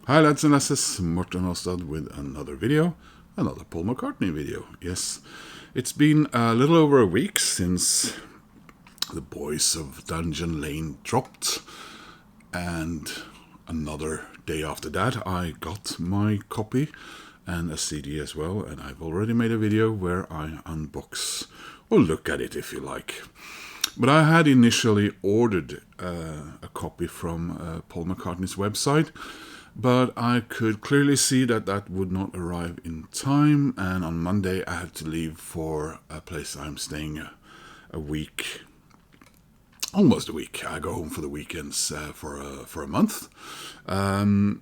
Hi lads and lasses, Morten Aastad with another video, another Paul McCartney video. Yes, it's been a little over a week since The Boys of Dungeon Lane dropped, and another day after that I got my copy and a CD as well, and I've already made a video where I unbox, or look at it if you like. But I had initially ordered a copy from Paul McCartney's website, but I could clearly see that that would not arrive in time, and on Monday I had to leave for a place I'm staying a week, almost a week. I go home for the weekends for a month, and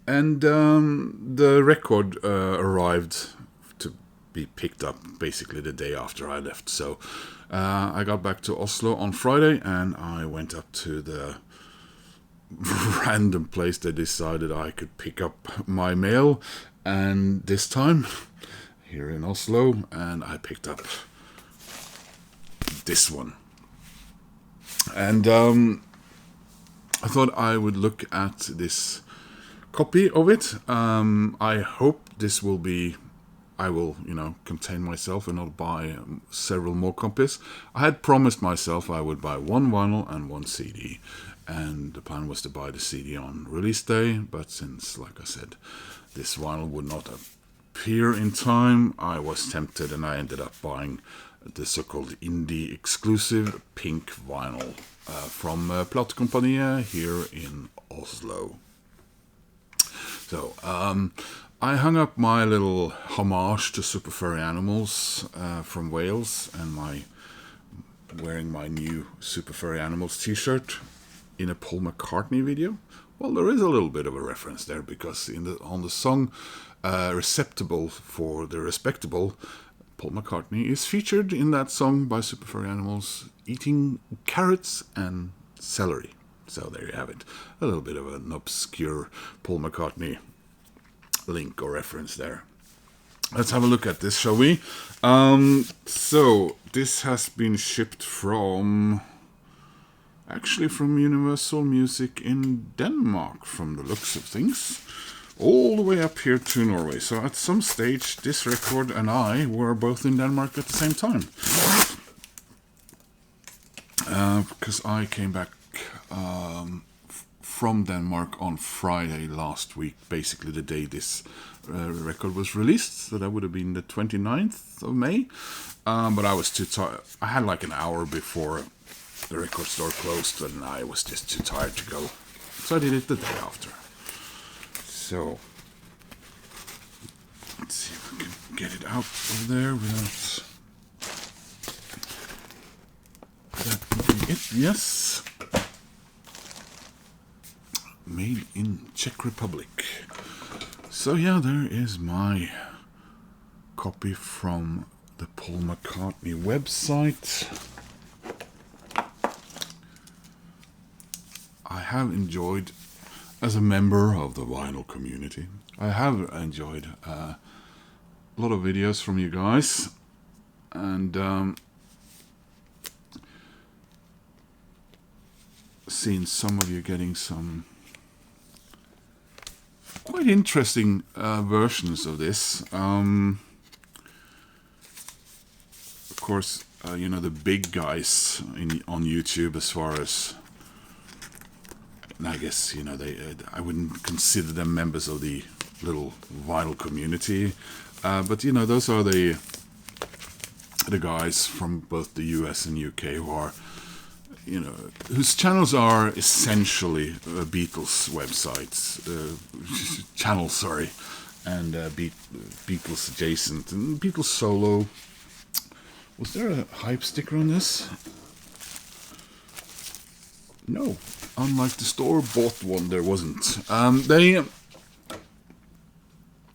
the record arrived to be picked up basically the day after I left. So I got back to Oslo on Friday, and I went up to the random place they decided I could pick up my mail, and this time here in Oslo, and I picked up this one, and I thought I would look at this copy of it. I hope this will be, I will, contain myself and not buy several more copies. I had promised myself I would buy one vinyl and one CD, and the plan was to buy the CD on release day, but since, like I said, this vinyl would not appear in time, I was tempted and I ended up buying the so-called indie exclusive pink vinyl from Platekompaniet here in Oslo. So I hung up my little homage to super furry animals from Wales, and wearing my new super furry animals t-shirt in a Paul McCartney video. Well, there is a little bit of a reference there, because on the song Respectable for the Respectable, Paul McCartney is featured in that song by super furry animals eating carrots and celery. So there you have it, a little bit of an obscure Paul McCartney link or reference there. Let's have a look at this, shall we? So this has been shipped from Universal Music in Denmark, from the looks of things, all the way up here to Norway. So at some stage this record and I were both in Denmark at the same time, because I came back from Denmark on Friday last week, basically the day this record was released. So that would have been the 29th of May, but I was too tired. I had like an hour before the record store closed, and I was just too tired to go, so I did it the day after. So let's see if we can get it out of there without that being it. Yes, made in Czech Republic. So yeah, there is my copy from the Paul McCartney website. I have enjoyed, as a member of the vinyl community, I have enjoyed a lot of videos from you guys, and seen some of you getting some quite interesting versions of this. Of course, the big guys on YouTube, as far as, and I guess, I wouldn't consider them members of the little vinyl community, but those are the guys from both the US and UK who are, whose channels are essentially Beatles websites, channels, sorry, and Beatles adjacent and Beatles solo. Was there a hype sticker on this? No, unlike the store-bought one, there wasn't.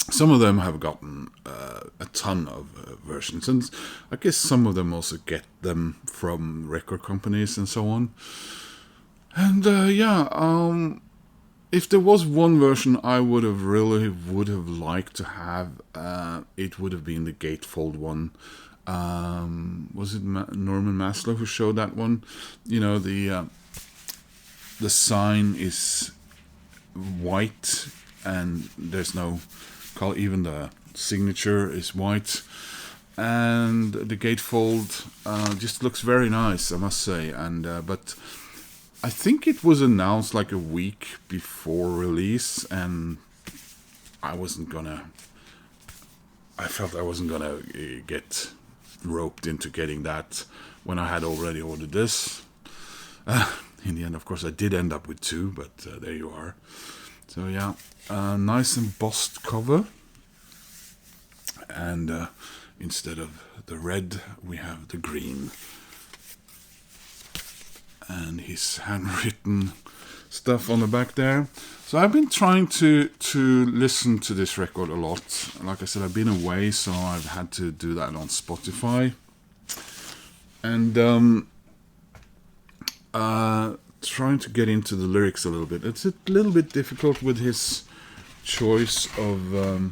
Some of them have gotten a ton of versions, and I guess some of them also get them from record companies and so on. And if there was one version I would have liked to have, it would have been the gatefold one. Was it Norman Maslov who showed that one? The sign is white and there's no color. Even the signature is white, and the gatefold just looks very nice, I must say. And but I think it was announced like a week before release, and I felt I wasn't gonna get roped into getting that when I had already ordered this. In the end, of course, I did end up with 2, but there you are. So yeah, nice embossed cover, and instead of the red, we have the green, and his handwritten stuff on the back there. So I've been trying to listen to this record a lot. Like I said, I've been away, so I've had to do that on Spotify. And trying to get into the lyrics a little bit. It's a little bit difficult with his choice of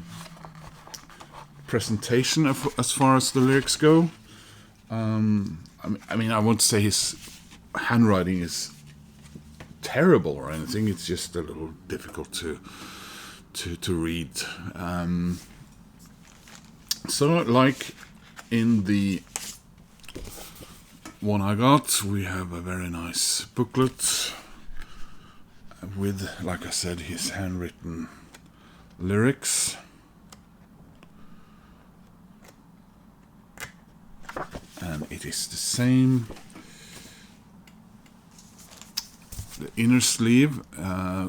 presentation as far as the lyrics go. I mean, I won't say his handwriting is terrible or anything. It's just a little difficult to read. So, like in the one I got, we have a very nice booklet with, like I said, his handwritten lyrics. And it is the same. The inner sleeve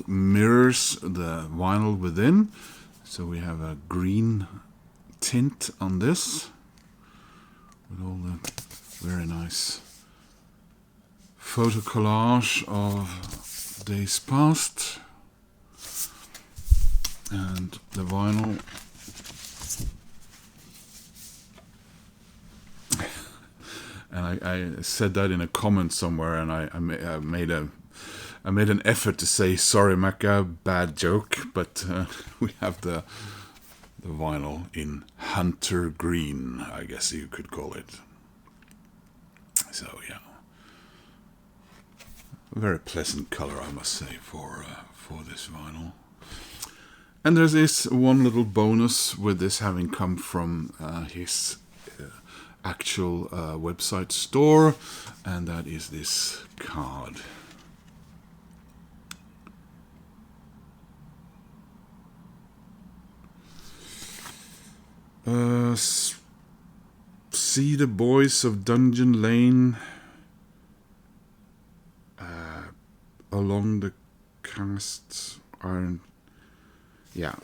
mirrors the vinyl within. So we have a green tint on this with all the very nice photo collage of days past, and the vinyl and I said that in a comment somewhere, and I made an effort to say sorry Macca, bad joke, but we have the vinyl in hunter green, I guess you could call it. So yeah, a very pleasant color, I must say, for this vinyl. And there's this one little bonus with this having come from his actual website store, and that is this card. See the boys of Dungeon Lane along the cast iron. Yeah,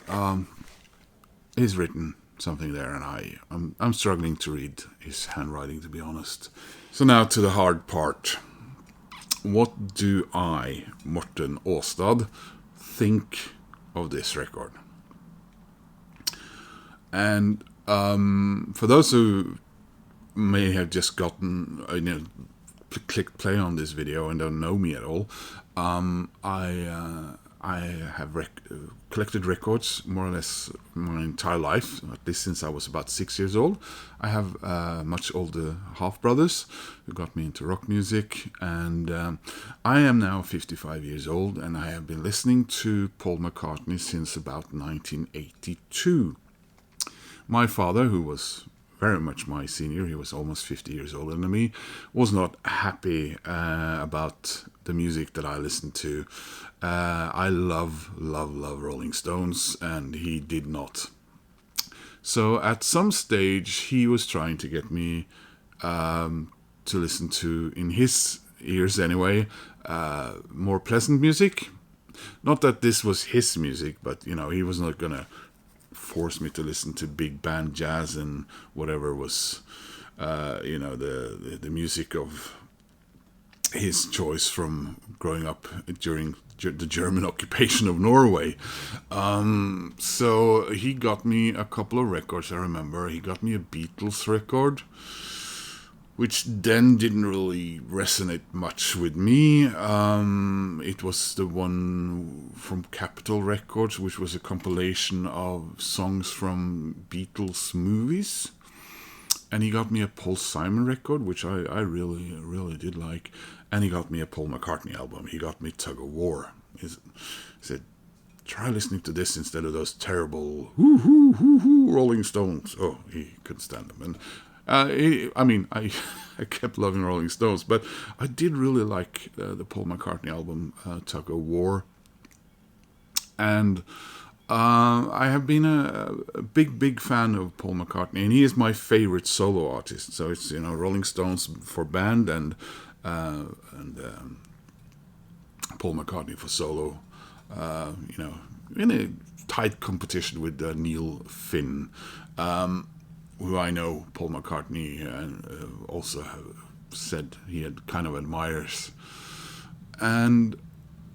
he's written something there, and I'm struggling to read his handwriting, to be honest. So now to the hard part. What do I, Morten Aastad, think of this record? And for those who may have just gotten, clicked play on this video and don't know me at all, I have collected records more or less my entire life, at least since I was about 6 years old. I have much older half-brothers who got me into rock music, and I am now 55 years old, and I have been listening to Paul McCartney since about 1982. My father, who was very much my senior, he was almost 50 years older than me, was not happy about the music that I listened to. I love Rolling Stones, and he did not. So at some stage, he was trying to get me to listen to, in his ears anyway, more pleasant music. Not that this was his music, but he was not gonna force me to listen to big band jazz and whatever was the music of his choice from growing up during the German occupation of Norway. So he got me a couple of records. I remember he got me a Beatles record, which then didn't really resonate much with me. It was the one from Capitol Records, which was a compilation of songs from Beatles movies. And he got me a Paul Simon record, which I really did like. And he got me a Paul McCartney album. He got me Tug of War. He said, try listening to this instead of those terrible hoo hoo hoo hoo Rolling Stones. Oh, he couldn't stand them. And I I kept loving Rolling Stones, but I did really like the Paul McCartney album, Tug of War. And I have been a big fan of Paul McCartney, and he is my favorite solo artist. So it's, Rolling Stones for band and Paul McCartney for solo. In a tight competition with Neil Finn, who I know Paul McCartney also said he had kind of admires. And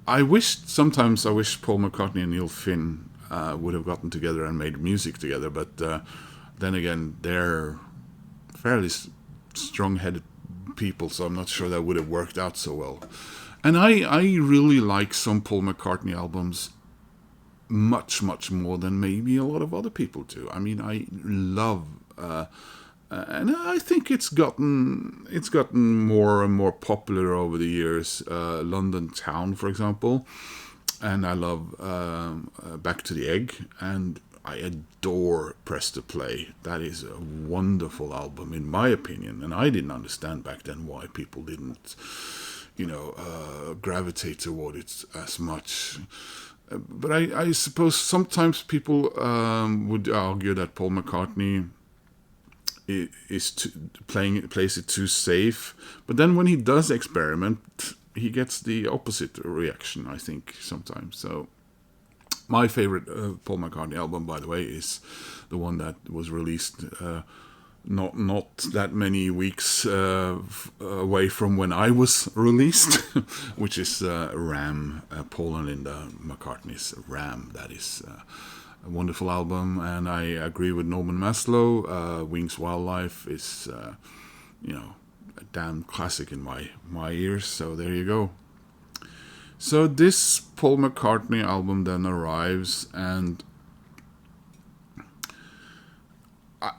sometimes I wish Paul McCartney and Neil Finn would have gotten together and made music together, but then again, they're fairly strong-headed people, so I'm not sure that would have worked out so well. And I really like some Paul McCartney albums much more than maybe a lot of other people do. I mean, I love, and I think it's gotten more and more popular over the years. London Town, for example, and I love Back to the Egg, and I adore Press to Play. That is a wonderful album, in my opinion, and I didn't understand back then why people didn't, gravitate toward it as much. But I suppose sometimes people would argue that Paul McCartney plays it too safe. But then when he does experiment, he gets the opposite reaction, I think, sometimes. So my favorite Paul McCartney album, by the way, is the one that was released not that many weeks away from when I was released, which is Ram, Paul and Linda McCartney's Ram. That is a wonderful album, and I agree with Norman Maslov. Wings Wildlife is, a damn classic in my ears. So there you go. So this Paul McCartney album then arrives, and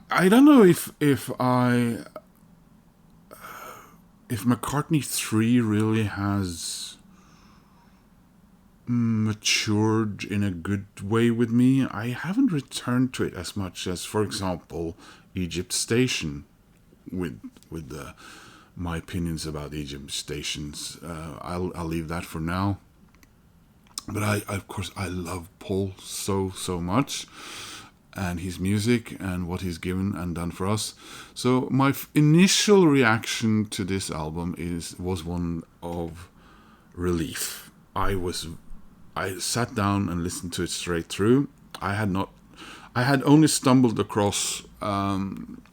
I don't know if McCartney 3 really has matured in a good way with me. I haven't returned to it as much as, for example, Egypt Station, with my opinions about Egypt Stations. I'll leave that for now. But of course I love Paul so much, and his music and what he's given and done for us. So my initial reaction to this album was one of relief. I sat down and listened to it straight through. I had only stumbled across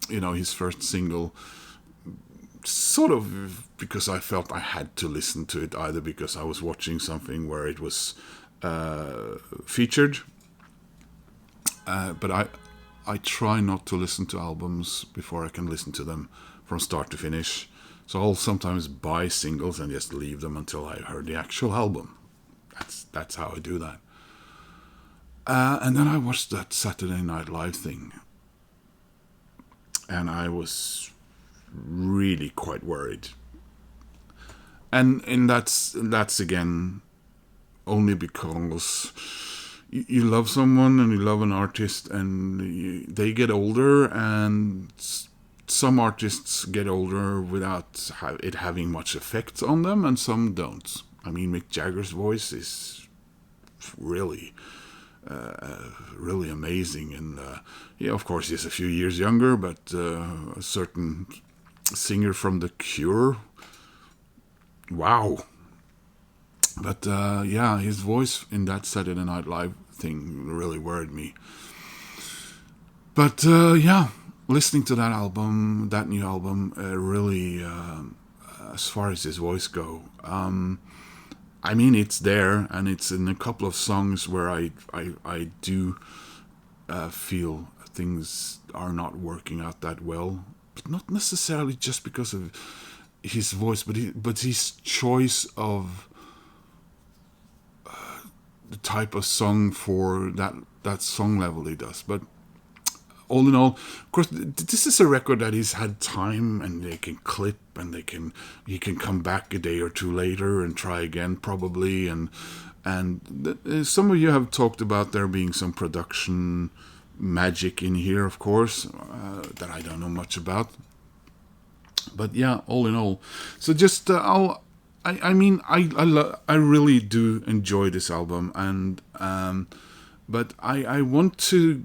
his first single, sort of because I felt I had to listen to it, either because I was watching something where it was featured. But I try not to listen to albums before I can listen to them from start to finish. So I'll sometimes buy singles and just leave them until I heard the actual album. That's how I do that. And then I watched that Saturday Night Live thing, and I was really quite worried. And that's again only because you love someone and you love an artist, and they get older, and some artists get older without it having much effect on them, and some don't. I mean, Mick Jagger's voice is really amazing, and of course he's a few years younger, but a certain singer from The Cure, wow. But his voice in that Saturday Night Live thing really worried me. But listening to that new album, really, as far as his voice go, I mean, it's there, and it's in a couple of songs where I do feel things are not working out that well, but not necessarily just because of his voice, but his choice of the type of song for that song level he does. But all in all, of course, this is a record that he's had time, and they can clip, and he can come back a day or two later and try again, probably. And some of you have talked about there being some production magic in here, of course, that I don't know much about. But yeah, all in all, so just I mean, I really do enjoy this album, and but I want to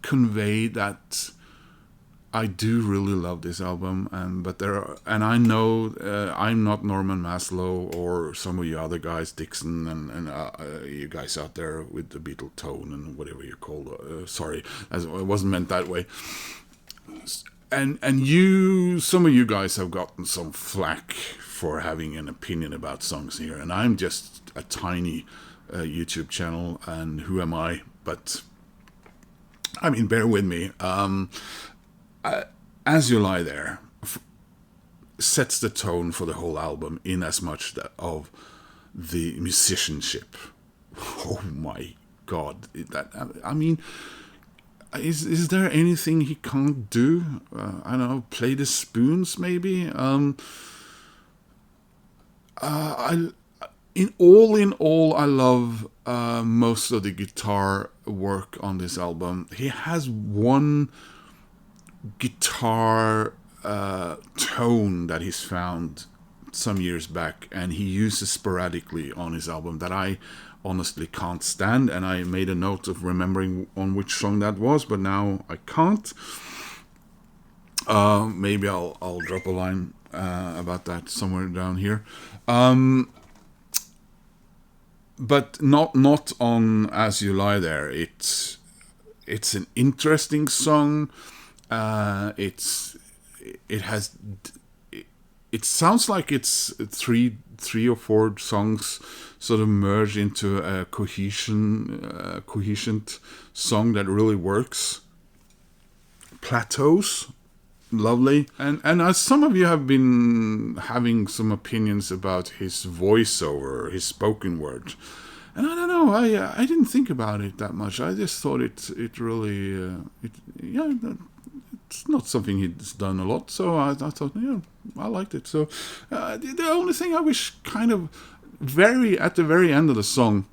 convey that I do really love this album, and I know I'm not Norman Maslov or some of you other guys, Dixon and you guys out there with the Beatley Tone and whatever you call it. Sorry, it wasn't meant that way. And some of you guys have gotten some flack for having an opinion about songs here, and I'm just a tiny YouTube channel, and who am I? But I mean, bear with me. As You Lie There sets the tone for the whole album in as much of the musicianship. Oh my God! I mean. Is there anything he can't do? I don't know, play the spoons maybe? In all, I love most of the guitar work on this album. He has one guitar tone that he's found some years back, and he uses sporadically on his album that I honestly can't stand, and I made a note of remembering on which song that was, but now I can't. Maybe I'll drop a line about that somewhere down here. But not on As You Lie There. It's an interesting song. It sounds like it's three or four songs sort of merge into a cohesient song that really works. Plateaus, lovely. And as some of you have been having some opinions about his voiceover, his spoken word, and I don't know, I didn't think about it that much. I just thought it really it's not something he's done a lot, so I thought, yeah, I liked it. So the only thing I wish kind of at the very end of the song,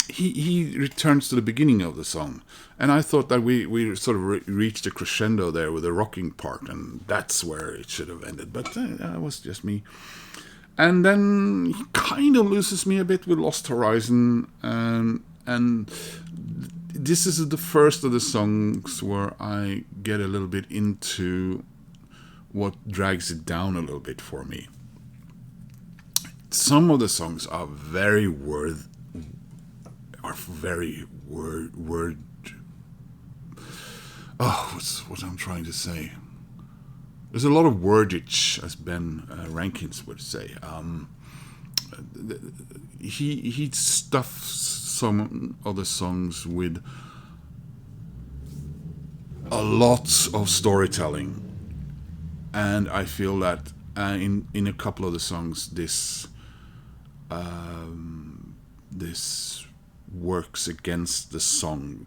he returns to the beginning of the song, and I thought that we sort of reached a crescendo there with the rocking part, and that's where it should have ended, but that was just me. And then he kind of loses me a bit with Lost Horizon, and this is the first of the songs where I get a little bit into what drags it down a little bit for me. Some of the songs are very word. Oh, what's what I'm trying to say? There's a lot of wordage, as Ben Rankins would say. He stuffs some of the songs with a lot of storytelling, and I feel that in a couple of the songs this works against the song,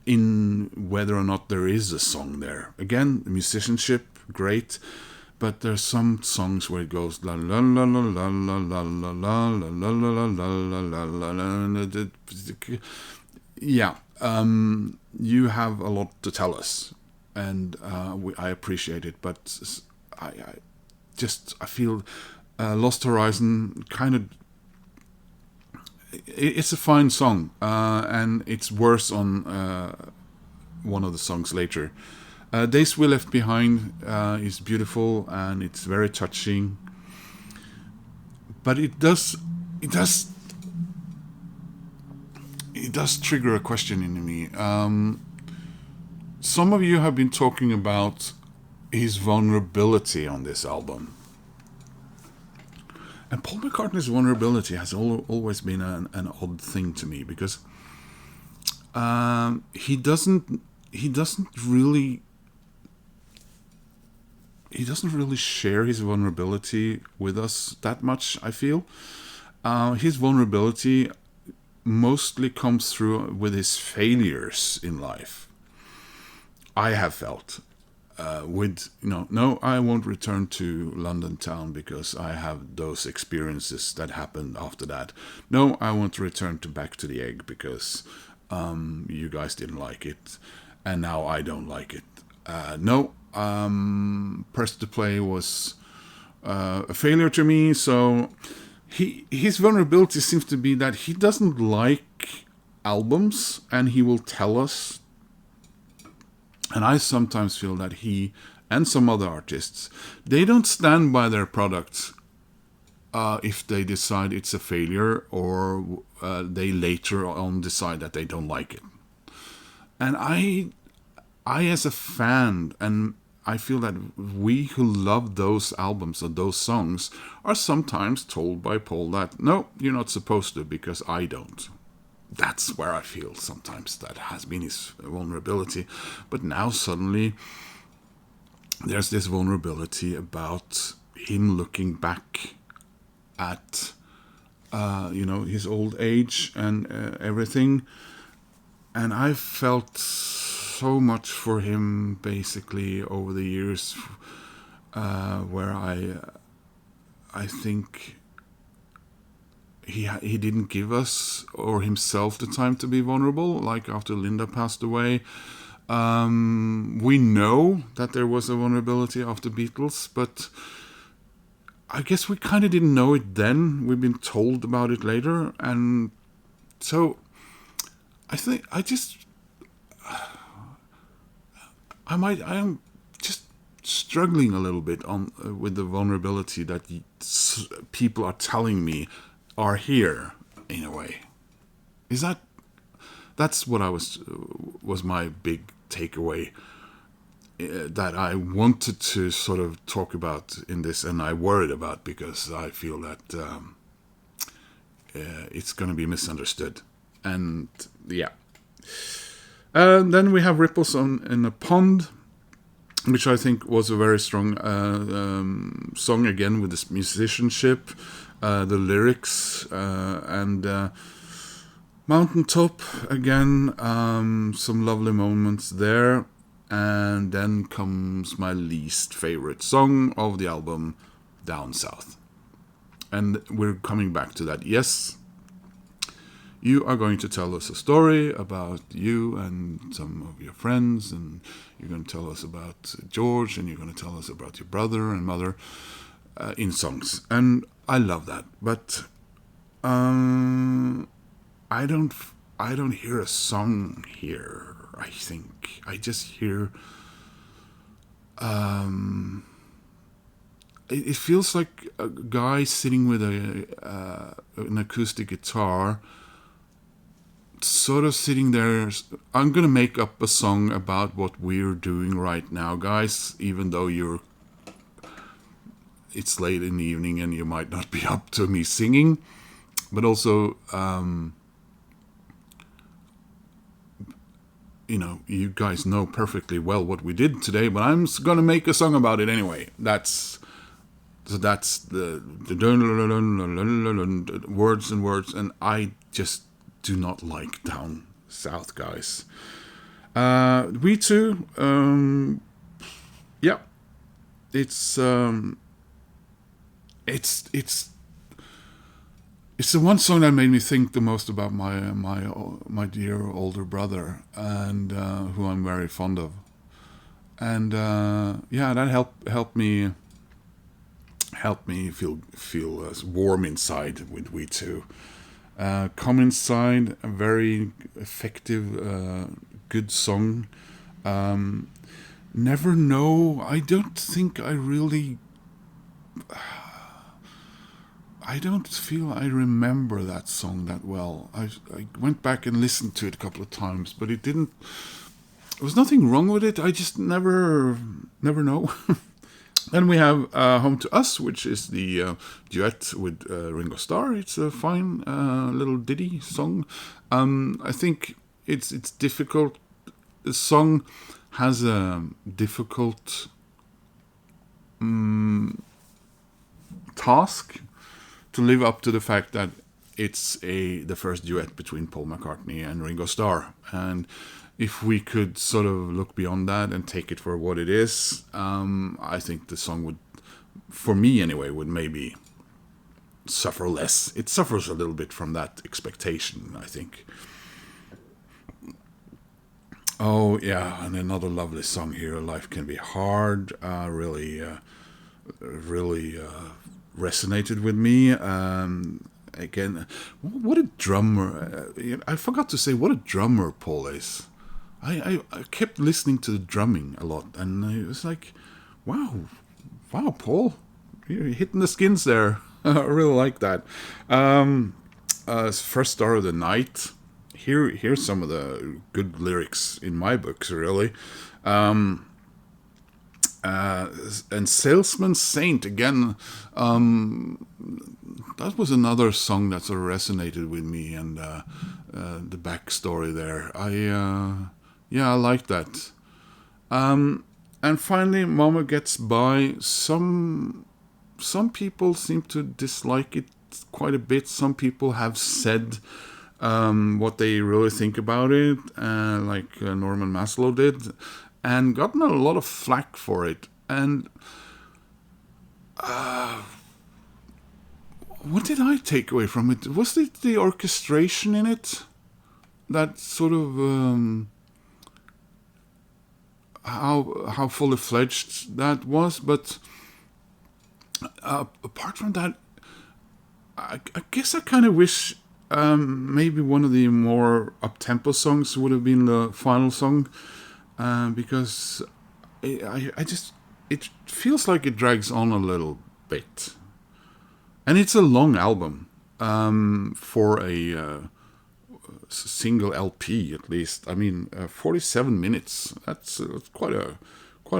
in whether or not there is a song there. Again, the musicianship, great, but there's some songs where it goes la la la la la la la la la la la la la la la. Yeah, you have a lot to tell us, and I appreciate it, but I feel Lost Horizon kind of. It's a fine song, and it's worse on one of the songs later. Days We Left Behind is beautiful, and it's very touching, but it does trigger a question in me. Some of you have been talking about his vulnerability on this album. And Paul McCartney's vulnerability has always been an odd thing to me, because he doesn't really share his vulnerability with us that much, I feel. His vulnerability mostly comes through with his failures in life. I have felt with, no, I won't return to London town because I have those experiences that happened after that. No, I won't return back to the Egg because you guys didn't like it, and now I don't like it. No, Press to Play was a failure to me. So his vulnerability seems to be that he doesn't like albums, and he will tell us. And I sometimes feel that he and some other artists, they don't stand by their products if they decide it's a failure, or they later on decide that they don't like it. And I as a fan, and I feel that we who love those albums or those songs are sometimes told by Paul that, no, you're not supposed to because I don't. That's where I feel sometimes that has been his vulnerability. But now suddenly there's this vulnerability about him looking back at, his old age and everything. And I felt so much for him basically over the years, where I think he didn't give us or himself the time to be vulnerable, like after Linda passed away. We know that there was a vulnerability after Beatles, but I guess we kind of didn't know it then. We've been told about it later, and so I think I am just struggling a little bit with the vulnerability that people are telling me are here in a way. That's what was my big takeaway, that I wanted to sort of talk about in this, and I worried about, because I feel that it's going to be misunderstood. And yeah. Then we have Ripples in a Pond, which I think was a very strong song, again with this musicianship, the lyrics, and Mountaintop again, some lovely moments there. And then comes my least favorite song of the album, Down South. And we're coming back to that. Yes, you are going to tell us a story about you and some of your friends, and you're going to tell us about George, and you're going to tell us about your brother and mother in songs. And I love that. But I don't hear a song here, I think. I just hear it feels like a guy sitting with an acoustic guitar, sort of sitting there. I'm gonna make up a song about what we're doing right now, guys, even though it's late in the evening and you might not be up to me singing. But also you guys know perfectly well what we did today, but I'm gonna make a song about it anyway. That's the words and words, and I just do not like Down South, guys. We too, yeah, it's the one song that made me think the most about my dear older brother, and who I'm very fond of, and that helped me feel warm inside with We Too. Come Inside, a very effective, good song. Never Know. I don't think I really. I don't feel I remember that song that well. I went back and listened to it a couple of times, but it didn't. There was nothing wrong with it. I just never know. Then we have Home to Us, which is the duet with Ringo Starr. It's a fine little ditty song. I think it's difficult. The song has a difficult task to live up to the fact that it's the first duet between Paul McCartney and Ringo Starr. And if we could sort of look beyond that and take it for what it is, I think the song would, for me anyway, would maybe suffer less. It suffers a little bit from that expectation, I think. Oh yeah, and another lovely song here, "Life Can Be Hard," really resonated with me. Again, what a drummer! I forgot to say what a drummer Paul is. I kept listening to the drumming a lot, and it was like, wow, Paul, you're hitting the skins there. I really like that. First Star of the Night. Here's some of the good lyrics in my books, really. And Salesman Saint, again, that was another song that sort of resonated with me, and the backstory there. I like that. And finally, Mama Gets By. Some people seem to dislike it quite a bit. Some people have said what they really think about it, like Norman Maslov did, and gotten a lot of flack for it. And what did I take away from it? Was it the orchestration in it that sort of how fully fledged that was? But apart from that, I guess I kind of wish maybe one of the more up-tempo songs would have been the final song, because it feels like it drags on a little bit. And it's a long album for a single LP, at least. I mean, 47 minutes. That's quite a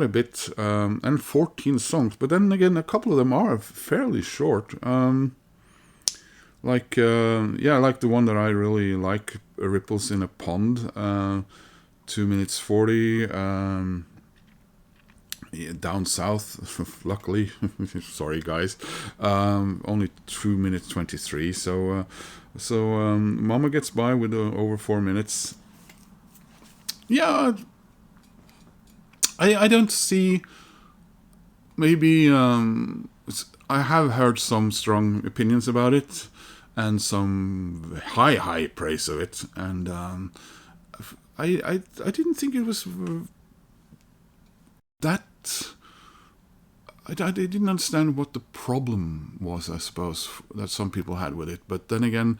bit, and 14 songs. But then again, a couple of them are fairly short. Like the one that I really like, "Ripples in a Pond," 2 minutes 40. Down South, luckily, sorry guys, only 2 minutes 23. So Mama Gets By with over 4 minutes. Yeah, I don't see. Maybe I have heard some strong opinions about it, and some high praise of it, and I didn't think it was that. I didn't understand what the problem was, I suppose, that some people had with it. But then again,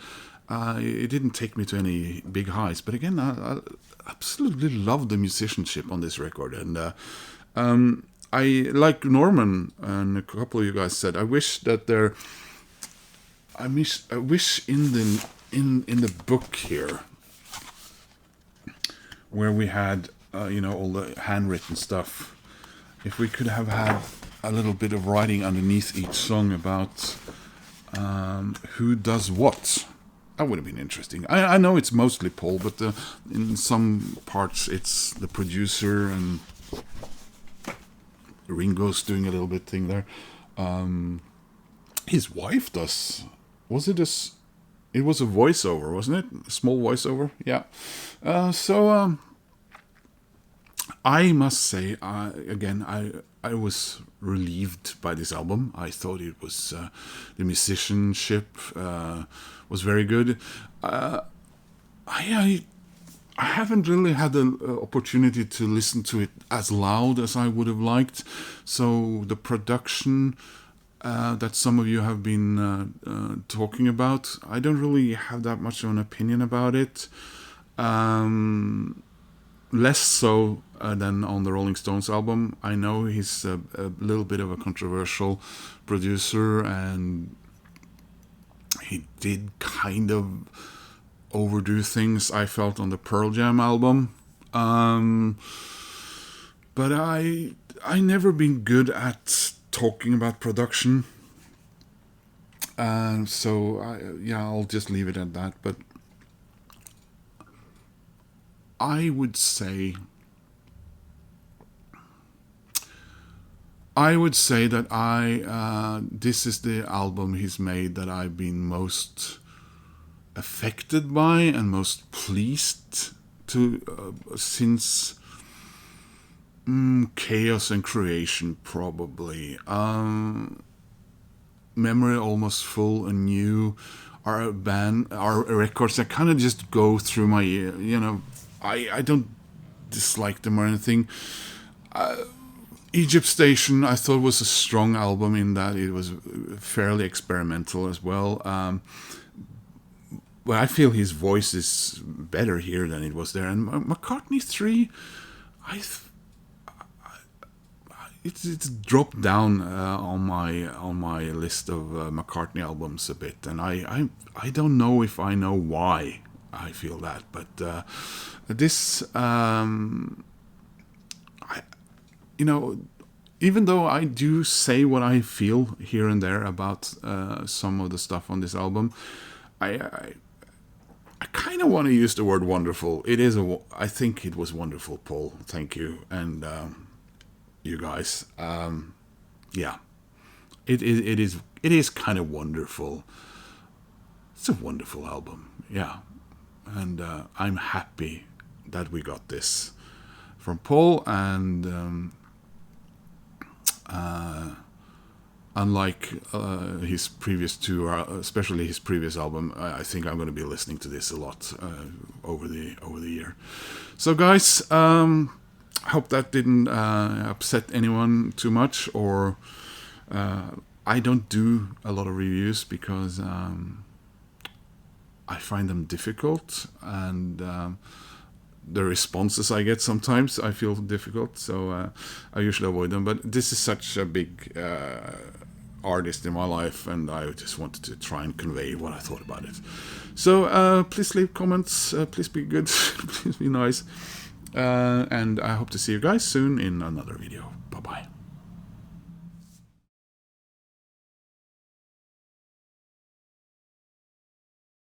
it didn't take me to any big highs. But again, I absolutely love the musicianship on this record. And I, like Norman and a couple of you guys said, I wish that I wish in the book here, where we had all the handwritten stuff, if we could have had a little bit of writing underneath each song about who does what. That would have been interesting. I know it's mostly Paul, but in some parts it's the producer, and Ringo's doing a little bit thing there. His wife does. It was a voiceover, wasn't it? A small voiceover, yeah. I must say, again, I was relieved by this album. I thought it was, the musicianship was very good. I haven't really had the opportunity to listen to it as loud as I would have liked. So the production that some of you have been talking about, I don't really have that much of an opinion about it. Less so than on the Rolling Stones album. I know he's a little bit of a controversial producer, and he did kind of overdo things, I felt, on the Pearl Jam album. But I never been good at talking about production. So I'll just leave it at that. But I would say that this is the album he's made that I've been most affected by and most pleased to since Chaos and Creation, probably. Memory Almost Full and New are records that kind of just go through my ear. You know, I don't dislike them or anything. Egypt Station, I thought, was a strong album in that it was fairly experimental as well. But I feel his voice is better here than it was there. And McCartney 3, it's dropped down on my list of McCartney albums a bit, and I don't know if I know why I feel that, but this you know, even though I do say what I feel here and there about some of the stuff on this album, I kind of want to use the word wonderful. I think it was wonderful, Paul. Thank you, and you guys. Yeah, it is kind of wonderful. It's a wonderful album, yeah, and I'm happy that we got this from Paul, and unlike his previous two, especially his previous album, I think I'm going to be listening to this a lot over the year. So, guys, I hope that didn't upset anyone too much. Or I don't do a lot of reviews because I find them difficult, and the responses I get sometimes I feel difficult, so I usually avoid them. But this is such a big artist in my life, and I just wanted to try and convey what I thought about it. So please leave comments, please be good, please be nice, and I hope to see you guys soon in another video. Bye bye.